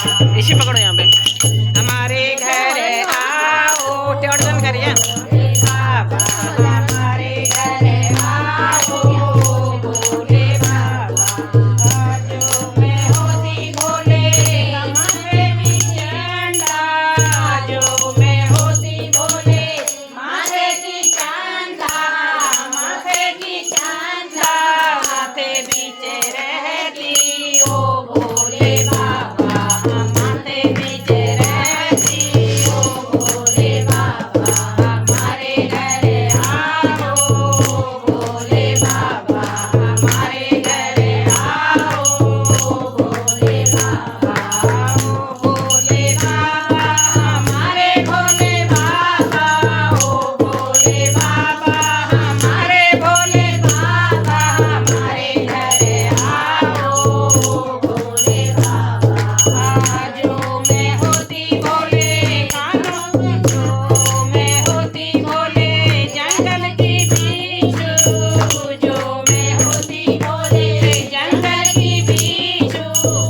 इसी पकड़ो यहाँ पे। हमारे घर आओ टेढ़ करिए। बाबा हमारे घर आओ भोले बाबा, जो मैं होती भोले हमारे भी चंदा, जो मैं होती भोले माथे की चंदा, माथे की चंदा, माथे बीच रहती ओ भोले बाबा, माथे बीच रहती ओ भोले बाबा, हमारे घर आओ भोले बाबा, हमारे घर आओ भोले बाबा, आओ भोले बाबा, हमारे भोले बाबा, ओ भोले बाबा, हमारे भोले बाबा, हमारे घर आओ भोले बाबा, जो मैं होती भोले कानों, जो मैं होती भोले जंगल की बीचू, जो मैं होती भोले जंगल की बीचू,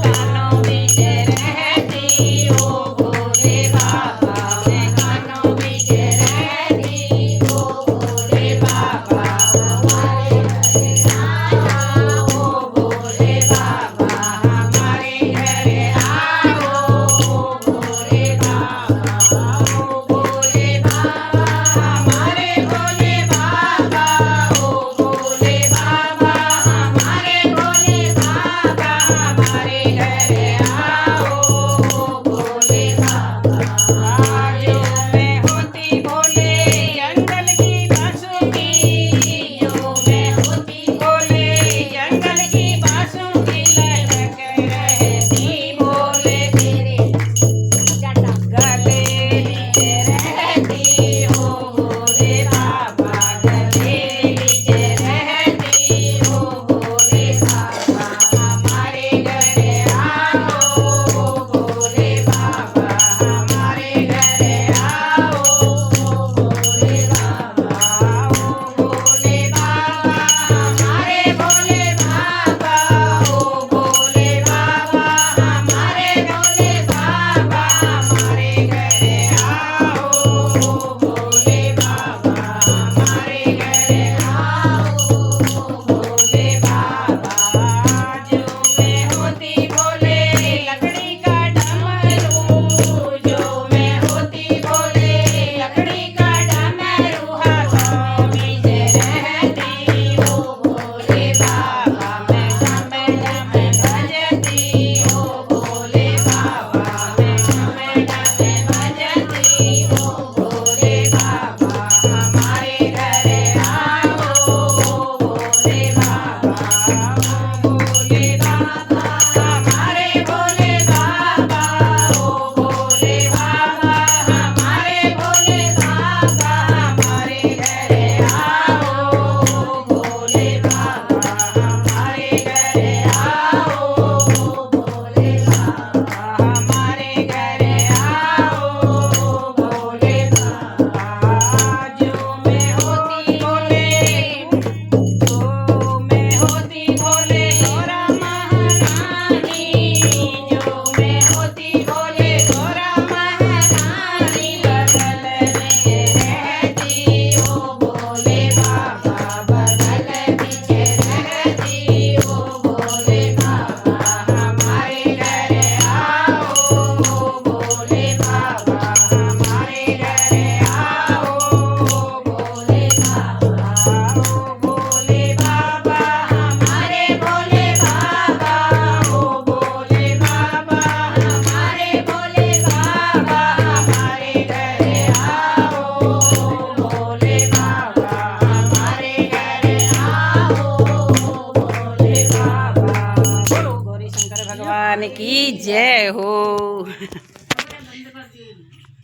कानों बीच रहती ओ भोले बाबा, मैं कानों बीच रहती ओ भोले बाबा, हमारे घर आओ भोले बाबा, हमारे घर आओ भोले बाबा, ओ भोले बाबा, हमारे भोले बाबा, ओ भोले बाबा, हमारे भोले बाबा, हमारे घर आओ भोले बाबा, जो मैं होती भोले जंगल की बांसुरी, जो मैं होती भोले जंगल की बांसुरी, लटक रहती भोले तेरे गले नीचे रहती ओ भोले बाबा, गले नीचे रहती ओ भोले बाबा, हमारे घर आओ भोले बाबा, हमारे घर आओ भोले बाबा, ओ भोले बाबा, हमारे भोले बाबा, ओ भोले बाबा, हमारे भोले बाबा, हमारे घर आओ भोले बाबा, हमारे घर आओ भोले बाबा, जो मैं होती भोले लकड़ी का डमरू, जो मैं होती भोले लकड़ी का डमरू, हाथों बीच रहती ओ भोले बाबा, मैं घम घम बजती ओ भोले बाबा, मैं घम घम बजती ओ भोले बाबा, हमारे घर आओ भोले बाबा, ओ भोले बाबा, हमारे भोले बाबा, ओ भोले बाबा, हमारे भोले बाबा, हमारे घर आओ भोले बाबा, हमारे घर आओ भोले बाबा, हमारे घर आओ भोले बाबा, जो मैं होती भोले, जो मैं होती भोले गौरा महारानी, जो मैं होती भोले गौरा महारानी, बगल में रहती ओ भोले बाबा, बगल बीच रहती ओ भोले बाबा, हमारे घर आओ भोले बाबा, हमारे घर आओ भोले बाबा, ओ भोले बाबा, हमारे भोले बाबा, ओ भोले बाबा, हमारे भोले बाबा, हमारे घर आओ भोले बाबा, हमारे घर आओ भोले बाबा। बोलो गौरी शंकर भगवान की जय हो।